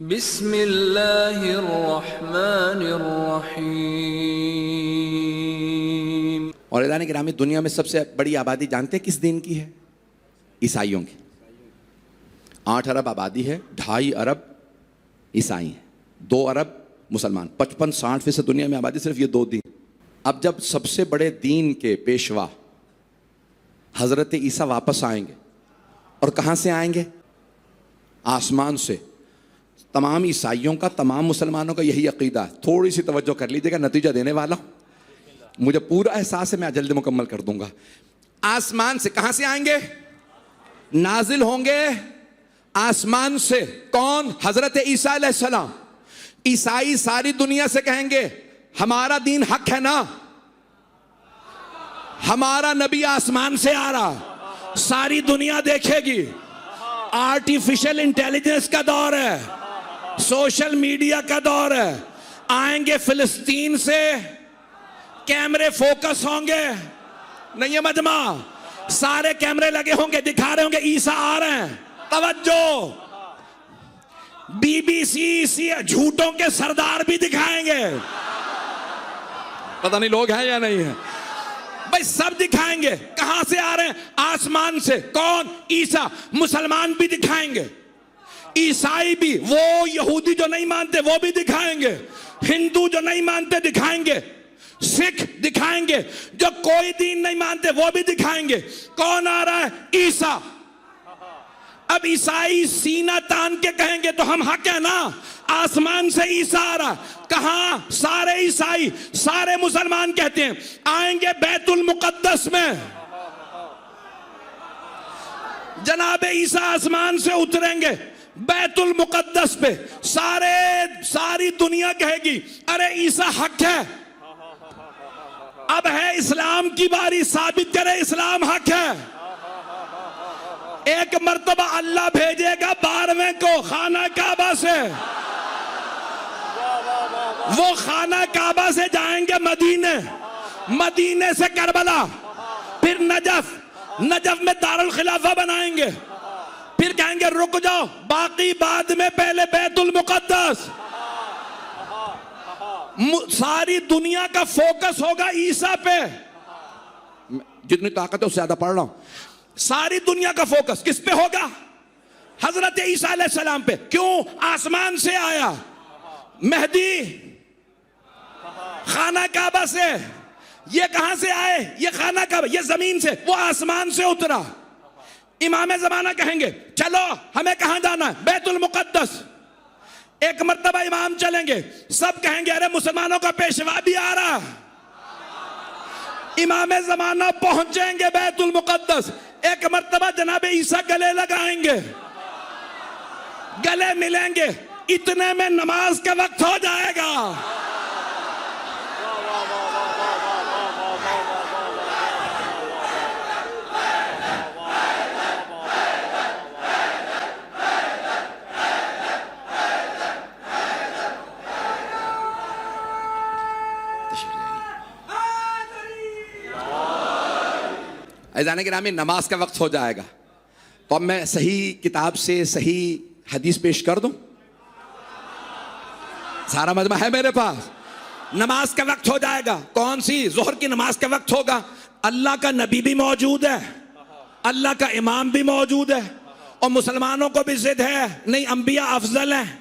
बिस्मिल्लाहिर्रहमानिर्रहीम। और इलान गिरामी, दुनिया में सबसे बड़ी आबादी जानते हैं किस दिन की है? ईसाइयों की। 8 अरब आबादी है, 2.5 अरब ईसाई हैं, 2 अरब मुसलमान। 55-60% दुनिया में आबादी सिर्फ ये 2 दिन। अब जब सबसे बड़े दीन के पेशवा हजरत ईसा वापस आएंगे, और कहां से आएंगे? आसमान से। तमाम ईसाइयों का, तमाम मुसलमानों का यही अकीदा है। थोड़ी सी तवज्जो कर लीजिएगा, नतीजा देने वाला हूं। मुझे पूरा एहसास है, मैं जल्दी मुकम्मल कर दूंगा। आसमान से। कहां से आएंगे? नाजिल होंगे आसमान से। कौन? हजरत ईसा अलैहिस्सलाम। ईसाई सारी दुनिया से कहेंगे हमारा दीन हक है ना, हमारा नबी आसमान से आ रहा। सारी दुनिया देखेगी। आर्टिफिशियल इंटेलिजेंस का दौर है, सोशल मीडिया का दौर है। आएंगे फिलिस्तीन से, कैमरे फोकस होंगे। नहीं है मजमा, सारे कैमरे लगे होंगे, दिखा रहे होंगे ईसा आ रहे हैं। तवज्जो। बीबीसी झूठों के सरदार भी दिखाएंगे। पता नहीं लोग हैं या नहीं है भाई, सब दिखाएंगे। कहां से आ रहे हैं? आसमान से। कौन? ईसा। मुसलमान भी दिखाएंगे, ईसाई भी, वो यहूदी जो नहीं मानते वो भी दिखाएंगे, हिंदू जो नहीं मानते दिखाएंगे, सिख दिखाएंगे, जो कोई दीन नहीं मानते वो भी दिखाएंगे। कौन आ रहा है? ईसा। अब ईसाई सीना तान के कहेंगे तो हम हक है ना, आसमान से ईसा आ रहा। कहां? सारे ईसाई, सारे मुसलमान कहते हैं आएंगे बैतुल मुकद्दस में। जनाबे ईसा आसमान से उतरेंगे बैतुल मुकद्दस पे। सारी दुनिया कहेगी अरे ईसा हक है। अब है इस्लाम की बारी, साबित करे इस्लाम हक है। एक मर्तबा अल्लाह भेजेगा 12वें को खाना काबा से। वो खाना काबा से जाएंगे मदीने, मदीने से करबला, फिर नजफ, नजफ में दारुल खिलाफा बनाएंगे। फिर कहेंगे रुक जाओ, बाकी बाद में, पहले बैतुल मुकद्दस। सारी दुनिया का फोकस होगा ईसा पे। जितनी ताकत है उससे ज्यादा पढ़ रहा हूं। सारी दुनिया का फोकस किस पे होगा? हजरत ईसा अलैहिस्सलाम पे। क्यों? आसमान से आया। मेहदी खाना काबा से। ये कहां से आए? ये खाना काबा, ये जमीन से, वो आसमान से उतरा। इमाम ज़माना कहेंगे चलो हमें कहां जाना है? बैतुल मुकद्दस। एक मर्तबा इमाम चलेंगे, सब कहेंगे अरे मुसलमानों का पेशवा भी आ रहा। इमाम ज़माना पहुंचेंगे बैतुल मुकद्दस। एक मर्तबा जनाबे ईसा गले लगाएंगे, गले मिलेंगे। इतने में नमाज का वक्त हो जाएगा। ऐज़ान गिरामी, नमाज का वक्त हो जाएगा। तो अब मैं सही किताब से सही हदीस पेश कर दूं? सारा मजमा है मेरे पास। नमाज का वक्त हो जाएगा। कौन सी? जोहर की नमाज का वक्त होगा। अल्लाह का नबी भी मौजूद है, अल्लाह का इमाम भी मौजूद है, और मुसलमानों को भी जिद है नहीं अंबिया अफजल है।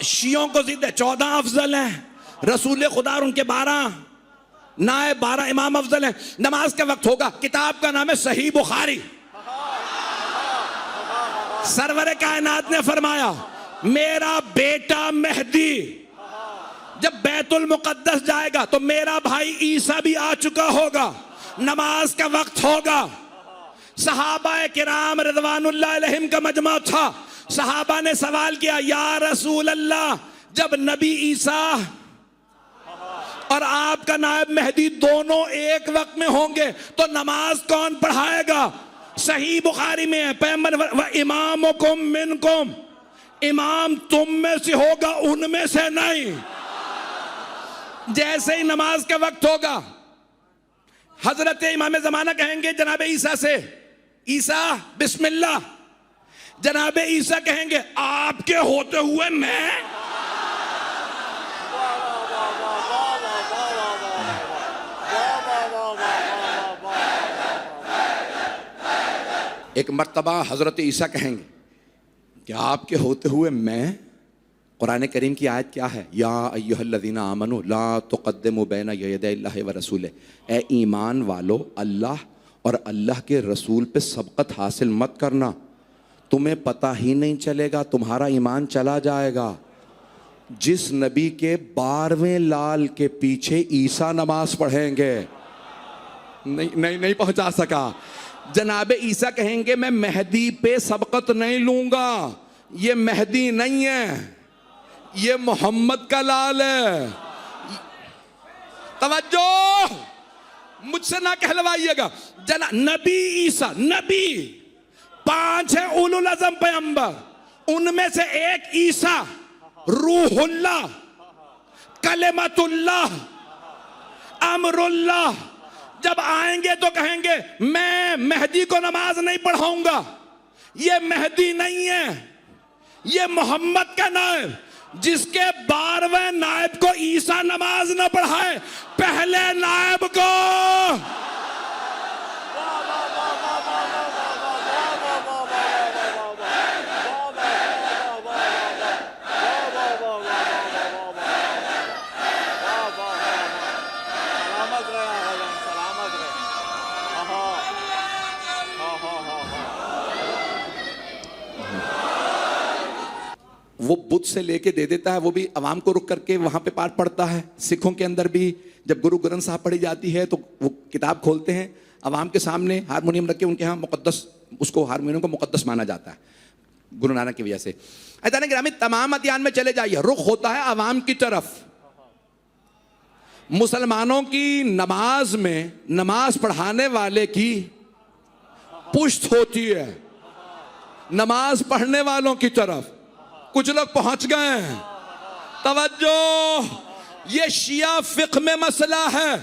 शियों को जिद है 14 अफजल है, रसूल खुदा और उनके 12 नाए 12 इमाम अफजल हैं। नमाज का वक्त होगा। किताब का नाम है सही बुखारी। सरवरे कायनात ने फरमाया मेरा बेटा मेहदी जब बैतुल मुकद्दस जाएगा तो मेरा भाई ईसा भी आ चुका होगा। नमाज का वक्त होगा। सहाबा किराम रिज़वानुल्लाह अलैहिम का मजमा था। सहाबा ने सवाल किया या रसूल अल्लाह, जब नबी ईसा और आपका नायब मेहदी दोनों एक वक्त में होंगे तो नमाज कौन पढ़ाएगा? सही बुखारी में है, पैगंबर व इमामुकुम मिनकुम, इमाम तुम में से होगा उनमें से नहीं। जैसे ही नमाज का वक्त होगा, हजरत इमाम ज़माना कहेंगे जनाब ईसा से, ईसा बिस्मिल्लाह। जनाबे ईसा कहेंगे आपके होते हुए मैं। एक मर्तबा हजरत ईसा कहेंगे कि आपके होते हुए मैं। कुरान करीम की आयत क्या है? या अय्युहल्लज़ीना आमनू ला तुक़द्दिमू बैना यदैल्लाहि व रसूले। ए ईमान वालो, अल्लाह और अल्लाह के रसूल पे सबकत हासिल मत करना, तुम्हें पता ही नहीं चलेगा, तुम्हारा ईमान चला जाएगा। जिस नबी के 12वें लाल के पीछे ईसा नमाज पढ़ेंगे, नहीं पहुंचा सका। जनाबे ईसा कहेंगे मैं मेहदी पे सबकत नहीं लूंगा, ये मेहदी नहीं है, ये मोहम्मद का लाल है। तवज्जो, मुझसे ना कहलवाइएगा। नबी ईसा, नबी 5 है उलुल अज़म पैगंबर, उनमें से एक ईसा रूहुल्लाह, कलिमतुल्लाह, अमरुल्लाह। जब आएंगे तो कहेंगे मैं मेहदी को नमाज नहीं पढ़ाऊंगा, ये मेहदी नहीं है, ये मोहम्मद का नायब। जिसके 12वें नायब को ईसा नमाज न पढ़ाए, पहले नायब को वो बुद्ध से लेके दे देता है, वो भी अवाम को रुक करके वहां पे पाठ पढ़ता है। सिखों के अंदर भी जब गुरु ग्रंथ साहब पढ़ी जाती है तो वो किताब खोलते हैं, अवाम के सामने हारमोनियम रख के, उनके यहाँ मुकद्दस, उसको हारमोनियम को मुकद्दस माना जाता है गुरु नानक की वजह से। ऐसा ग्रामी तमाम अदियान में चले जाइए, रुख होता है अवाम की तरफ। मुसलमानों की नमाज में नमाज पढ़ाने वाले की पुश्त होती है नमाज पढ़ने वालों की तरफ। कुछ लोग पहुंच गए हैं। तवज्जो, ये शिया फिक़्ह में मसला है।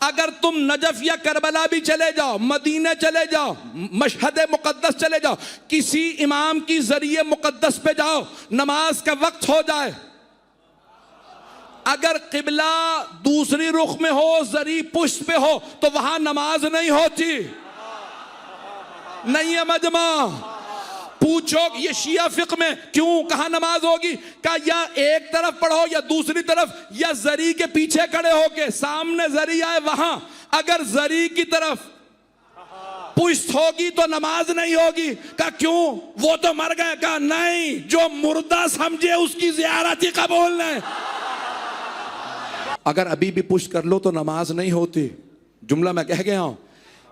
अगर तुम नजफ या करबला भी चले जाओ, मदीने चले जाओ, मशहद मुकद्दस चले जाओ, किसी इमाम की जरिए मुकद्दस पे जाओ, नमाज का वक्त हो जाए, अगर किबला दूसरी रुख में हो, जरी पुश्त पे हो, तो वहां नमाज नहीं होती। नहीं है मजमा। पूछो ये शिया फिक़्ह में क्यों, कहां नमाज होगी? का या एक तरफ पढ़ो या दूसरी तरफ, या जरी के पीछे खड़े होके, सामने जरी आए वहां। अगर जरी की तरफ पुश्त होगी तो नमाज नहीं होगी। का क्यों? वो तो मर गए। का नहीं, जो मुर्दा समझे उसकी ज़ियारत ही कबूल नहीं। अगर अभी भी पुश्त कर लो तो नमाज नहीं होती। जुमला मैं कह गया हूं,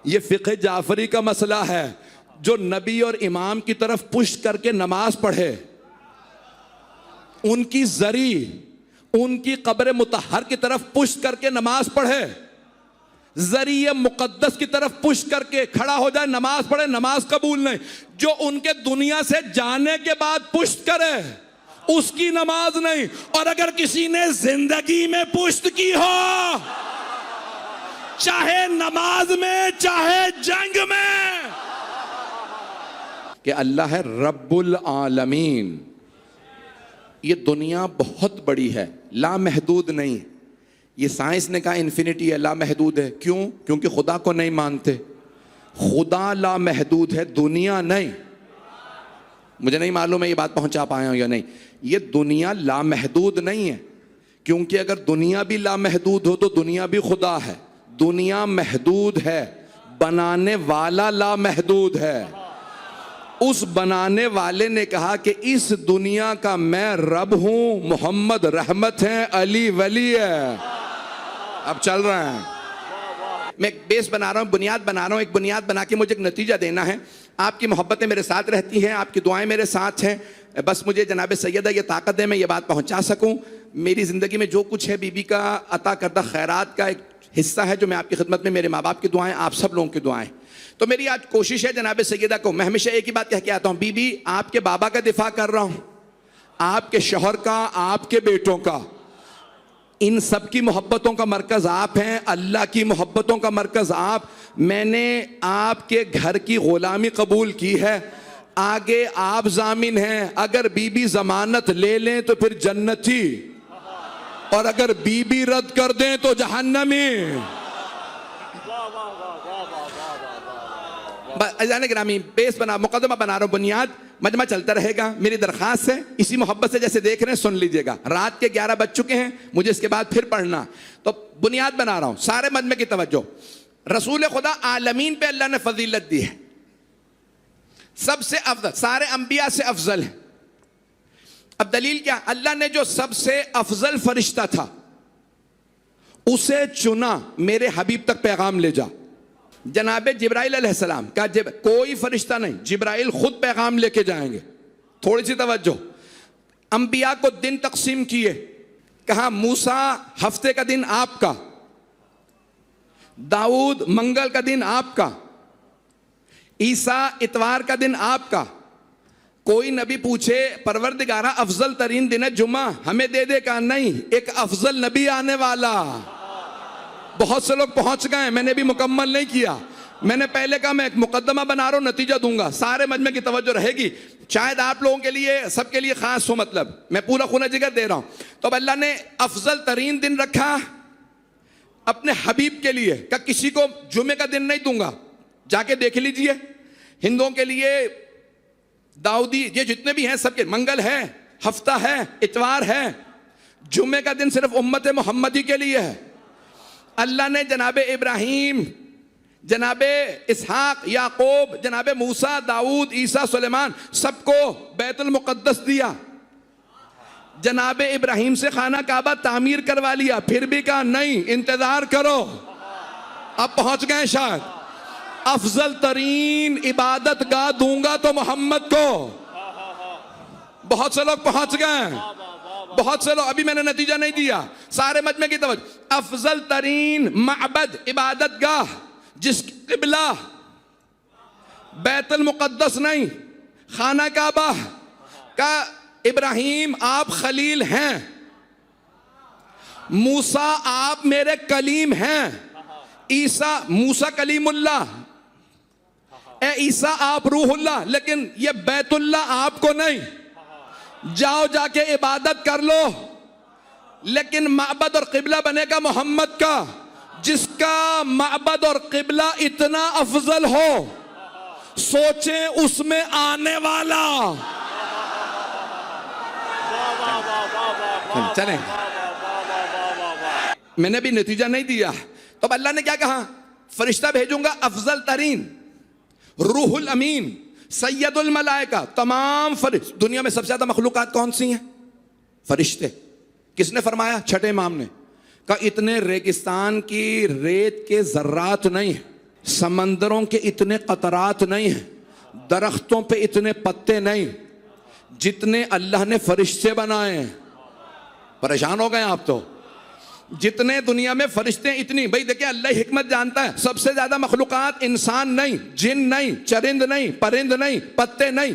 ये फिक़्ह जाफरी का मसला है। जो नबी और इमाम की तरफ पुश्त करके नमाज पढ़े, उनकी जरी, उनकी कब्र मुतहर की तरफ पुश्त करके नमाज पढ़े, जरिए मुकद्दस की तरफ पुश्त करके खड़ा हो जाए, नमाज पढ़े, नमाज कबूल नहीं। जो उनके दुनिया से जाने के बाद पुश्त करे, उसकी नमाज नहीं। और अगर किसी ने जिंदगी में पुश्त की हो, चाहे नमाज में चाहे जंग में, कि अल्लाह है रब्बुल आलमीन। ये दुनिया बहुत बड़ी है, लामहदूद नहीं। ये साइंस ने कहा इन्फिनिटी है, लामहदूद है। क्यों? क्योंकि खुदा को नहीं मानते। खुदा लामहदूद है, दुनिया नहीं। मुझे नहीं मालूम है ये बात पहुंचा पाया हूं या नहीं। ये दुनिया लामहदूद नहीं है, क्योंकि अगर दुनिया भी लामहदूद हो तो दुनिया भी खुदा है। दुनिया महदूद है, बनाने वाला लामहदूद है। उस बनाने वाले ने कहा कि इस दुनिया का मैं रब हूं, मोहम्मद रहमत है, अली वली है। अब चल रहा है। मैं एक बेस बना रहा हूं, बुनियाद बना रहा हूं। एक बुनियाद बना के मुझे एक नतीजा देना है। आपकी मोहब्बतें मेरे साथ रहती हैं, आपकी दुआएं मेरे साथ हैं। बस मुझे जनाब सैयदा ये ताकत है, मैं ये बात पहुंचा सकूं। मेरी ज़िंदगी में जो कुछ है, बीबी का अता करदा खैरात का एक हिस्सा है जो मैं आपकी खिदमत में, मेरे माँ बाप की दुआएं, आप सब लोगों की दुआएं। तो मेरी आज कोशिश है जनाब सैयदा को, मैं हमेशा एक ही बात कह के आता हूँ, बीबी आपके बाबा का दिफा कर रहा हूँ, आपके शौहर का, आपके बेटों का, इन सब की मोहब्बतों का मरकज़ आप हैं, अल्लाह की मोहब्बतों का मरकज़ आप। मैंने आपके घर की ग़ुलामी कबूल की है, आगे आप जामिन हैं, अगर बीबी जमानत ले लें तो फिर जन्नती, और अगर बीबी रद्द कर दें तो जहन्नमी। अजान गिरामी, बेस बना, मुकदमा बना रहा हूं, बुनियाद मजमा चलता रहेगा। मेरी दरखास्त है, इसी मोहब्बत से जैसे देख रहे हैं सुन लीजिएगा। रात के 11 बज चुके हैं, मुझे इसके बाद फिर पढ़ना, तो बुनियाद बना रहा हूं, सारे मजमे की तवज्जो। रसूल खुदा आलमीन पे अल्लाह ने फजीलत दी है, सबसे अफजल, सारे अंबिया से अफजल है। अब दलील क्या? अल्लाह ने जो सबसे अफजल फरिश्ता था उसे चुना, मेरे हबीब तक पैगाम ले जा। जनाब जिब्राइल अलैहिस्सलाम का, कोई फरिश्ता नहीं, जिब्राइल खुद पैगाम लेके जाएंगे। थोड़ी सी तवज्जो, अंबिया को दिन तकसीम किए, कहा मूसा हफ्ते का दिन आपका, दाऊद मंगल का दिन आपका, ईसा इतवार का दिन आपका। कोई नबी पूछे परवरदिगारा अफजल तरीन दिन है जुमा, हमें दे दे, का नहीं, एक अफजल नबी आने वाला। बहुत से लोग पहुंच गए, मैंने भी मुकम्मल नहीं किया। मैंने पहले कहा मैं एक मुकदमा बना रहा हूं, नतीजा दूंगा, सारे मजमे की तवज्जो रहेगी, शायद आप लोगों के लिए, सबके लिए खास हो, मतलब मैं पूरा खून जिगर दे रहा हूं। तो अब अल्लाह ने अफजल तरीन दिन रखा अपने हबीब के लिए, का किसी को जुमे का दिन नहीं दूंगा, जाके देख लीजिए। हिंदुओं के लिए दाऊदी, ये जितने भी हैं सबके मंगल है, हफ्ता है, इतवार है, जुमे का दिन सिर्फ उम्मत मोहम्मदी के लिए है। अल्लाह ने जनाबे इब्राहीम, जनाबे इसहाक, याकूब, जनाबे मूसा, दाऊद, ईसा, सुलेमान, सबको बैतुल मुक़द्दस दिया। जनाबे इब्राहीम से खाना काबा तामीर करवा लिया, फिर भी कहा नहीं, इंतजार करो, अब पहुंच गए शायद। अफजल तरीन इबादत गाह दूंगा तो मोहम्मद को। बहुत से लोग पहुंच गए, बहुत से लोग, अभी मैंने नतीजा नहीं दिया, सारे मजमे की तवज्जो। अफजल तरीन मअबद इबादत गाह, जिस किबला बैतुल मुक़द्दस नहीं, खाना काबा का, इब्राहीम आप खलील हैं, मूसा आप मेरे कलीम हैं, ईसा, मूसा कलीमुल्लाह, ए ईसा आप रूहुल्लाह, लेकिन ये बैतुल्लाह आपको नहीं। जाओ जाके इबादत कर लो, लेकिन माबद और किबला बनेगा मोहम्मद का। जिसका माबद और किबला इतना अफजल हो, सोचें उसमें आने वाला। चलें, मैंने भी नतीजा नहीं दिया। तो अल्लाह ने क्या कहा? फरिश्ता भेजूंगा अफजल तरीन, रूहुल अमीन, सैयदुल मलाइका, तमाम फरिश्ते। दुनिया में सबसे ज्यादा मखलूकात कौन सी हैं? फरिश्ते। किसने फरमाया? छठे इमाम ने कहा इतने रेगिस्तान की रेत के जर्रात नहीं है, समंदरों के इतने कतरात नहीं है, दरख्तों पे इतने पत्ते नहीं, जितने अल्लाह ने फरिश्ते बनाए हैं। परेशान हो गए आप तो, जितने दुनिया में फरिश्ते इतनी। भाई देखिए, अल्लाह हिकमत जानता है, सबसे ज्यादा मखलूकात इंसान नहीं, जिन नहीं, चरिंद नहीं, परिंद नहीं, पत्ते नहीं,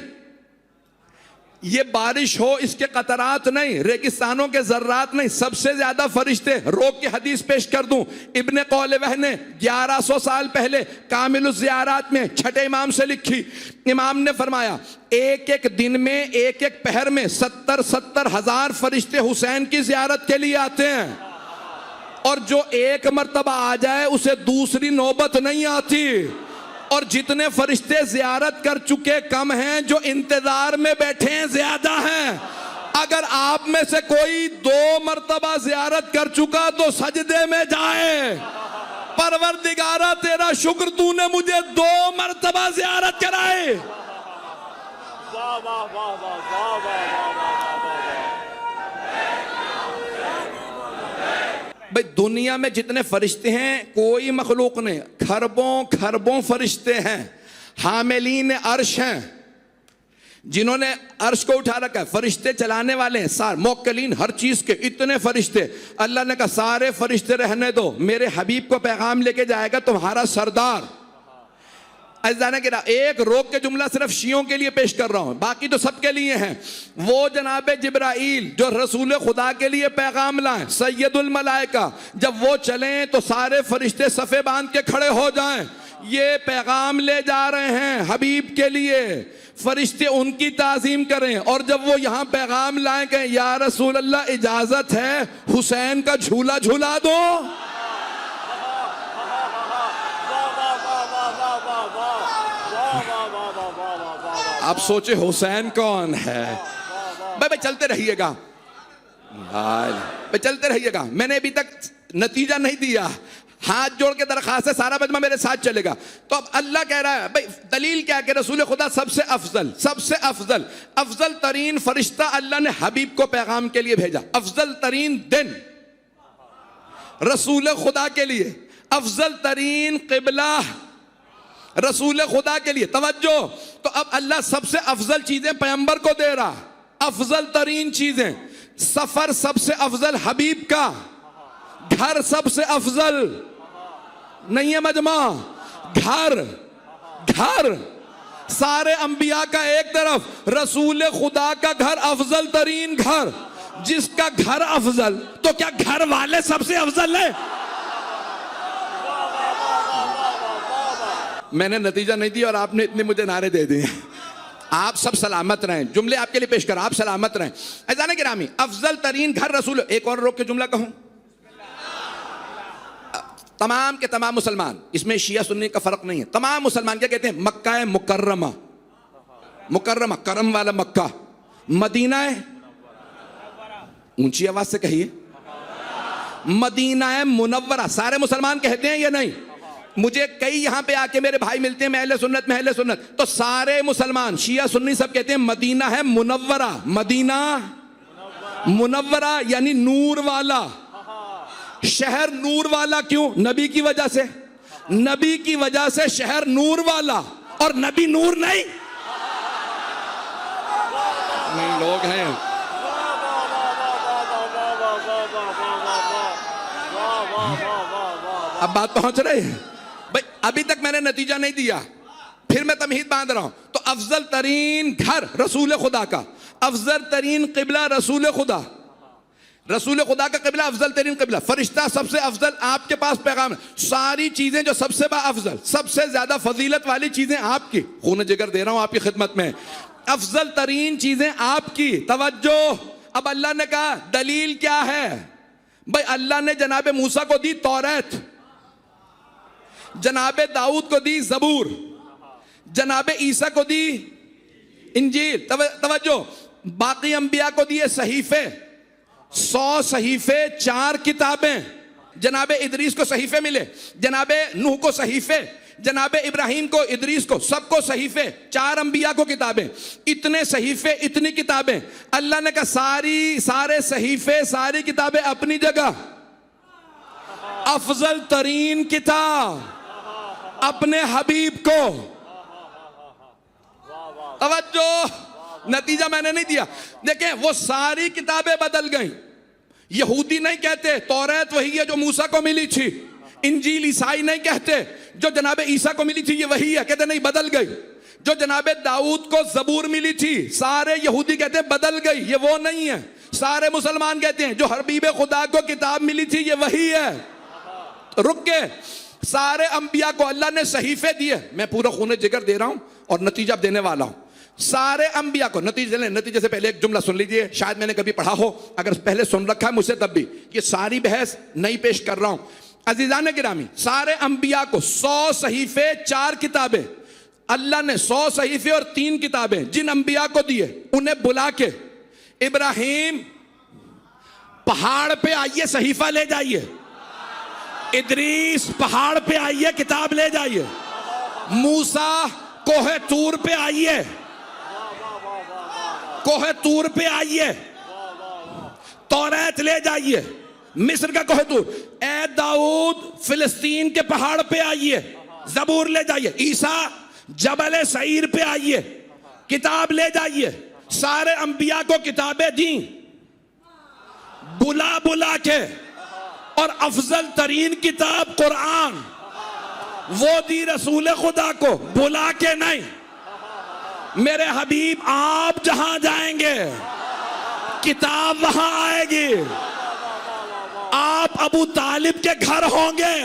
ये बारिश हो इसके कतरात नहीं, रेगिस्तानों के जर्रात नहीं, सबसे ज्यादा फरिश्ते। रोक की हदीस पेश कर दूं, इब्ने कौलवह ने 1100 साल पहले कामिलुज ज़ियारात में छठे इमाम से लिखी। इमाम ने फरमाया एक एक दिन में, एक एक पहर में 70-70 हजार फरिश्ते हुसैन की ज़ियारत के लिए आते हैं, और जो एक मर्तबा आ जाए उसे दूसरी नौबत नहीं आती। और जितने फरिश्ते ज़ियारत कर चुके कम हैं, जो इंतजार में बैठे हैं ज्यादा हैं। अगर आप में से कोई 2 मर्तबा ज़ियारत कर चुका तो सजदे में जाए, परवरदिगारा तेरा शुक्र तूने मुझे 2 मर्तबा ज़ियारत कराए। वाह वाह वाह वाह वाह। भाई दुनिया में जितने फरिश्ते हैं कोई मखलूक नहीं, खरबों खरबों फरिश्ते हैं, हामिलीन अर्श हैं, जिन्होंने अर्श को उठा रखा है, फरिश्ते चलाने वाले हैं, सार मोक्कलीन हर चीज के, इतने फरिश्ते। अल्लाह ने कहा सारे फरिश्ते रहने दो, मेरे हबीब को पैगाम लेके जाएगा तुम्हारा सरदार। अज़ाना के एक रोक के जुमला सिर्फ शियों के लिए पेश कर रहा हूं, बाकी तो सबके लिए हैं। वो जनाब जिब्राइल जो रसूल खुदा के लिए पैगाम लाए, सैयदुल मलाइका, जब वो चलें तो सारे फरिश्ते सफ़े बांध के खड़े हो जाएं, ये पैगाम ले जा रहे हैं हबीब के लिए। फरिश्ते उनकी ताजीम करें। और जब वो यहाँ पैगाम लाए गए, या रसूल अल्लाह इजाजत है हुसैन का झूला झूला दो। आप सोचे हुसैन कौन है? भाई चलते रहिएगा, भाई चलते रहिएगा। मैंने अभी तक नतीजा नहीं दिया, हाथ जोड़ के दरखास्त है, सारा मजमा मेरे साथ चलेगा। तो अब अल्लाह कह रहा है, भाई दलील क्या कि रसूल खुदा सबसे अफजल, सबसे अफजल, अफजल तरीन फरिश्ता अल्लाह ने हबीब को पैगाम के लिए भेजा। अफजल तरीन दिन रसूल खुदा के लिए, अफजल तरीन किबला रसूल खुदा के लिए। तवज्जो, तो अब अल्लाह सबसे अफजल चीजें पैगंबर को दे रहा, अफजल तरीन चीजें। सफर सबसे अफजल हबीब का, घर सबसे अफजल नहीं है मजमा, घर घर सारे अंबिया का एक तरफ, रसूल खुदा का घर अफजल तरीन घर। जिसका घर अफजल, तो क्या घर वाले सबसे अफजल है? मैंने नतीजा नहीं दिया और आपने इतने मुझे नारे दे दिए। आप सब सलामत रहें, जुमले आपके लिए पेश कर, आप सलामत रहें। ऐज़ान गिरामी, अफजल तरीन घर रसूल। एक और रोक के जुमला कहूं, तमाम के तमाम मुसलमान, इसमें शिया सुन्नी का फर्क नहीं है, तमाम मुसलमान क्या कहते हैं? मक्का है मुकर्रमा, मुकर्रमा करम वाला मक्का। मदीना है, ऊंची आवाज से कहिए, मदीना है मुनव्वरा। सारे मुसलमान कहते हैं या नहीं? मुझे कई यहां पे आके मेरे भाई मिलते हैं, महले सुन्नत महले सुन्नत, तो सारे मुसलमान शिया सुन्नी सब कहते हैं मदीना है मुनव्वरा। मदीना मुनव्वरा यानी नूर वाला शहर। नूर वाला क्यों? नबी की वजह से, नबी की वजह से शहर नूर वाला। और नबी नूर नहीं लोग हैं। अब बात पहुंच रही है भाई। अभी तक मैंने नतीजा नहीं दिया, फिर मैं तमहीद बांध रहा हूं। तो अफजल तरीन घर रसूल खुदा का, अफजल तरीन किबला रसूल खुदा, रसूल खुदा का किबला अफजल तरीन किबला। फरिश्ता सबसे अफजल, आपके पास पैगाम है। सारी चीजें जो सबसे अफजल, सबसे ज्यादा फजीलत वाली चीजें आपकी, खून जिगर दे रहा हूं आपकी खिदमत में, अफजल तरीन चीजें आपकी। तवज्जो, अब अल्लाह ने कहा दलील क्या है? भाई अल्लाह ने जनाबे मूसा को दी तौरात, जनाबे दाऊद को दी जबूर, जनाबे ईसा को दी इंजील। तवज्जो, बाकी अंबिया को दिए सहीफे, 100 सहीफे, 4 किताबें। जनाबे इदरीस को सहीफे मिले, जनाबे नूह को सहीफे, जनाबे इब्राहिम को, इदरीस को, सबको सहीफे, 4 अंबिया को किताबें। इतने सहीफे, इतनी किताबें। अल्लाह ने कहा सारे सहीफे, सारी किताबें अपनी जगह, अफजल तरीन किताब अपने हबीब को। तवज्जो, नतीजा मैंने नहीं दिया। देखें, वो सारी किताबें बदल गई। यहूदी नहीं कहते तौरात वही है जो मूसा को मिली थी, इंजील ईसाई नहीं कहते जो जनाबे ईसा को मिली थी ये वही है, कहते नहीं बदल गई। जो जनाबे दाऊद को जबूर मिली थी, सारे यहूदी कहते बदल गई, ये वो नहीं है। सारे मुसलमान कहते हैं जो हबीब खुदा को किताब मिली थी ये वही है। तो रुक के सारे अंबिया को अल्लाह ने सहीफे दिए। मैं पूरा खून जिगर दे रहा हूं और नतीजा देने वाला हूं। सारे अंबिया को नतीजे से पहले एक जुमला सुन लीजिए, शायद मैंने कभी पढ़ा हो, अगर पहले सुन रखा है मुझसे तब भी। ये सारी बहस नहीं पेश कर रहा हूं। अजीजान गिरामी, सारे अंबिया को 100 सहीफे, 4 किताबें। अल्लाह ने 100 सहीफे और 3 किताबें जिन अंबिया को दिए, उन्हें बुला के, इब्राहिम पहाड़ पे आइए सहीफा ले जाइए, इदरीस पहाड़ पे आइए किताब ले जाइए, मूसा कोहे तूर पे आइए, कोहे तूर पे आइए तौरात ले जाइए, मिस्र का कोहे तूर। ए दाऊद फिलिस्तीन के पहाड़ पे आइए जबूर ले जाइए, ईसा जबल सईर पे आइए किताब ले जाइए। सारे अंबिया को किताबें दी बुला बुला के, और अफजल तरीन किताब कुरान वो दी रसूल खुदा को बुला के नहीं। मेरे हबीब आप जहां जाएंगे किताब वहां आएगी। आप अबू तालिब के घर होंगे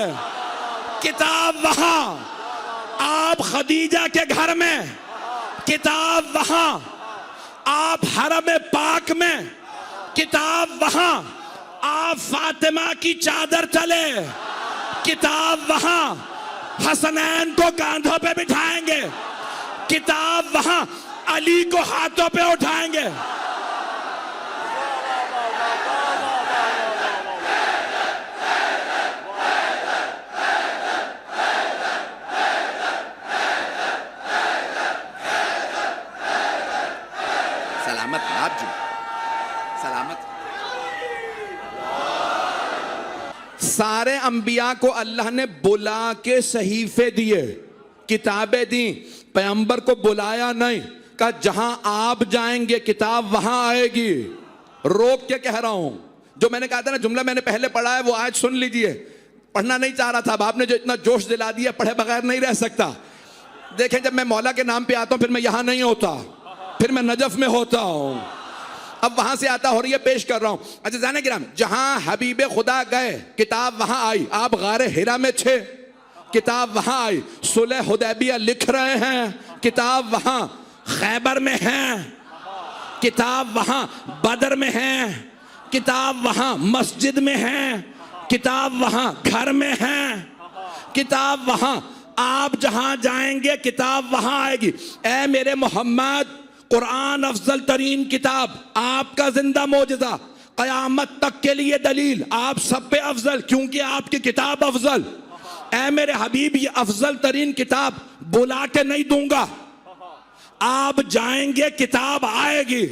किताब वहां, आप खदीजा के घर में किताब वहां, आप हरम पाक में, किताब वहां, आप फातिमा की चादर तले, किताब वहां, हसनैन को कांधों पे बिठाएंगे, किताब वहां, अली को हाथों पे उठाएंगे। सलामत आप जी, सलामत। सारे अंबिया को अल्लाह ने बुला के सहीफे दिए, किताबें दी, पैगंबर को बुलाया नहीं, कहा जहां आप जाएंगे किताब वहां आएगी। रोक के कह रहा हूं, जो मैंने कहा था ना जुमला मैंने पहले पढ़ा है वो आज सुन लीजिए। पढ़ना नहीं चाह रहा था, अब आपने जो इतना जोश दिला दिया, पढ़े बगैर नहीं रह सकता। देखें, जब मैं मौला के नाम पे आता हूं फिर मैं यहां नहीं होता, फिर मैं नजफ में होता हूं, अब वहां से आता और ये पेश कर रहा हूं। अच्छा जाने गिराम, जहां हबीब खुदा गए किताब वहां आई। आप गारे हिरा में थे, किताब वहां आई। सुलह हुदैबिया लिख रहे हैं, किताब वहां। खैबर में है, किताब वहां। बदर में है, किताब वहां। मस्जिद में है, किताब वहां। घर में है, किताब वहां। आप जहां जाएंगे किताब वहां आएगी। ऐ मेरे मोहम्मद, कुरान अफजल तरीन किताब, आपका जिंदा मौजज़ा, कयामत तक के लिए दलील, आप सब पे अफजल क्योंकि आपकी किताब अफजल। ऐ मेरे हबीब, ये अफजल तरीन किताब बुला के नहीं दूंगा, आप जाएंगे किताब आएगी।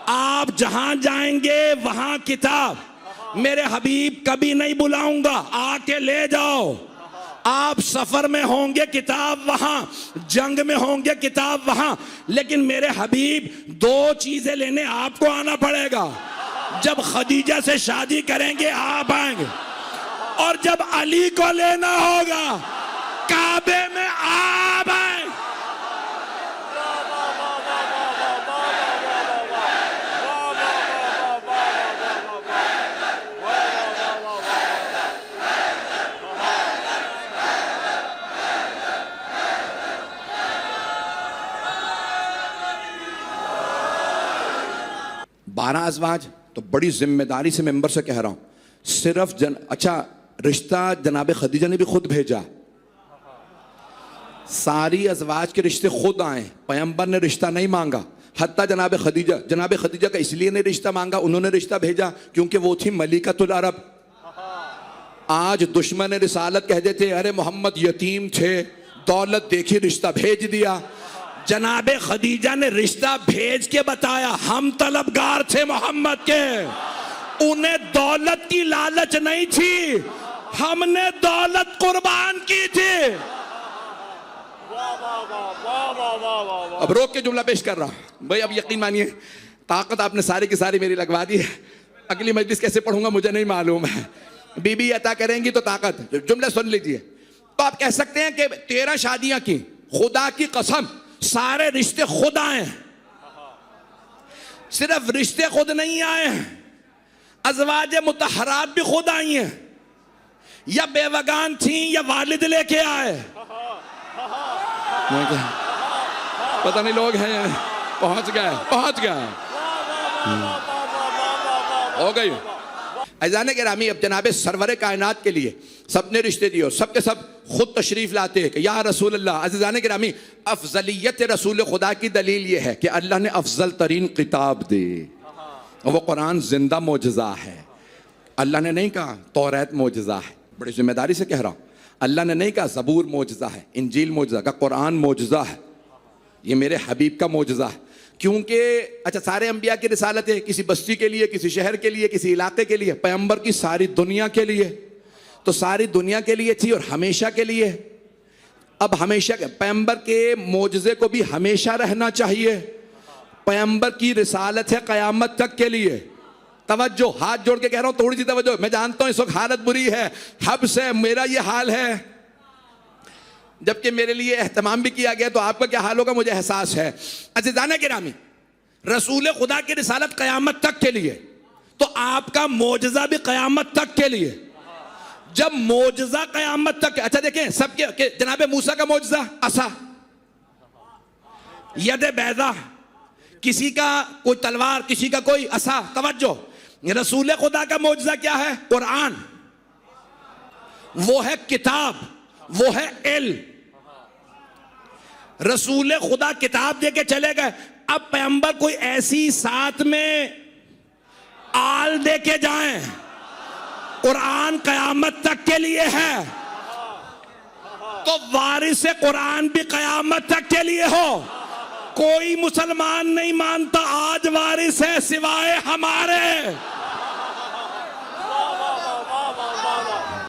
आप जहां जाएंगे वहां किताब। मेरे हबीब कभी नहीं बुलाऊंगा, आके ले जाओ। आप सफर में होंगे किताब वहां, जंग में होंगे किताब वहां, लेकिन मेरे हबीब दो चीजें लेने आपको आना पड़ेगा। जब खदीजा से शादी करेंगे आप आएंगे, और जब अली को लेना होगा काबे में आप आएंगे। बारह अज़वाज, तो बड़ी जिम्मेदारी से मेंबर से कह रहा हूं, सिर्फ अच्छा रिश्ता जनाब खदीजा ने भी खुद भेजा, सारी अज़वाज के रिश्ते खुद आए, पैगंबर ने रिश्ता नहीं मांगा। हत्ता जनाब खदीजा का इसलिए नहीं रिश्ता मांगा, उन्होंने रिश्ता भेजा क्योंकि वो थी मलिकतुल अरब। आज दुश्मन रिसालत कह देते अरे मोहम्मद यतीम थे, दौलत देखी रिश्ता भेज दिया। जनाबे खदीजा ने रिश्ता भेज के बताया हम तलबगार थे मोहम्मद के, उन्हें दौलत की लालच नहीं थी, हमने दौलत कुर्बान की थी। अब रोक के जुमला पेश कर रहा हूं भाई, अब यकीन मानिए ताकत आपने सारी की सारी मेरी लगवा दी है। अगली मजलिस कैसे पढ़ूंगा मुझे नहीं मालूम है, बीबी अता करेंगी तो ताकत। जुमला सुन लीजिए। तो आप कह सकते हैं कि 13 शादियां की, खुदा की कसम सारे रिश्ते खुद आए हैं। सिर्फ रिश्ते खुद नहीं आए हैं, अज़वाज मुतहरात भी खुद आई हैं, या बेवगान थी या वालिद लेके आए। पता नहीं लोग हैं, पहुंच गए हो गई। अज़ान गिरामी, अब जनाबे सरवरे कायनात के लिए सबने रिश्ते दिए, सबके सब खुद तशरीफ लाते हैं कि या रसूल अल्लाह। अज़ान गिरामी, अफजलियत रसूल खुदा की दलील ये है कि अल्लाह ने अफजल तरीन किताब दी, और वो कुरान जिंदा मोजज़ा है। अल्लाह ने नहीं कहा तौरात मोजज़ा है, बड़ी जिम्मेदारी से कह रहा हूँ। अल्लाह ने नहीं कहा ज़बूर मोजज़ा है, इंजील मोजज़ा का, कुरान मोजज़ा है, ये मेरे हबीब का मोजज़ा है। क्योंकि अच्छा सारे अंबिया की रिसालत है, किसी बस्ती के लिए, किसी शहर के लिए, किसी इलाके के लिए, पैगंबर की सारी दुनिया के लिए, तो सारी दुनिया के लिए थी और हमेशा के लिए। अब हमेशा पैगंबर के मोजज़े को भी हमेशा रहना चाहिए। पैगंबर की रिसालत है क़यामत तक के लिए। तवज्जो, हाथ जोड़ के कह रहा हूं, थोड़ी सी तवज्जो। मैं जानता हूं इस वक्त हालत बुरी है, हब से मेरा ये हाल है, जबकि मेरे लिए एहतमाम भी किया गया, तो आपका क्या हाल होगा मुझे एहसास है। अज़ीज़ाने गिरामी, रसूल खुदा की रिसालत क़यामत तक के लिए, तो आपका मोजज़ा भी क़यामत तक के लिए। जब मोजज़ा क़यामत तक, अच्छा देखें सबके जनाबे मूसा का मोजज़ा असा, यद बैदा, किसी का कोई तलवार, किसी का कोई असा। तवज्जो, रसूल खुदा का मौजज़ा क्या है? कुरान, वो है किताब, वो है इल्म। रसूल खुदा किताब दे के चले गए, अब पैगंबर कोई ऐसी साथ में आल दे के जाएं, कुरान कयामत तक के लिए है, तो वारिस कुरान भी कयामत तक के लिए हो। कोई मुसलमान नहीं मानता आज वारिस है सिवाय हमारे।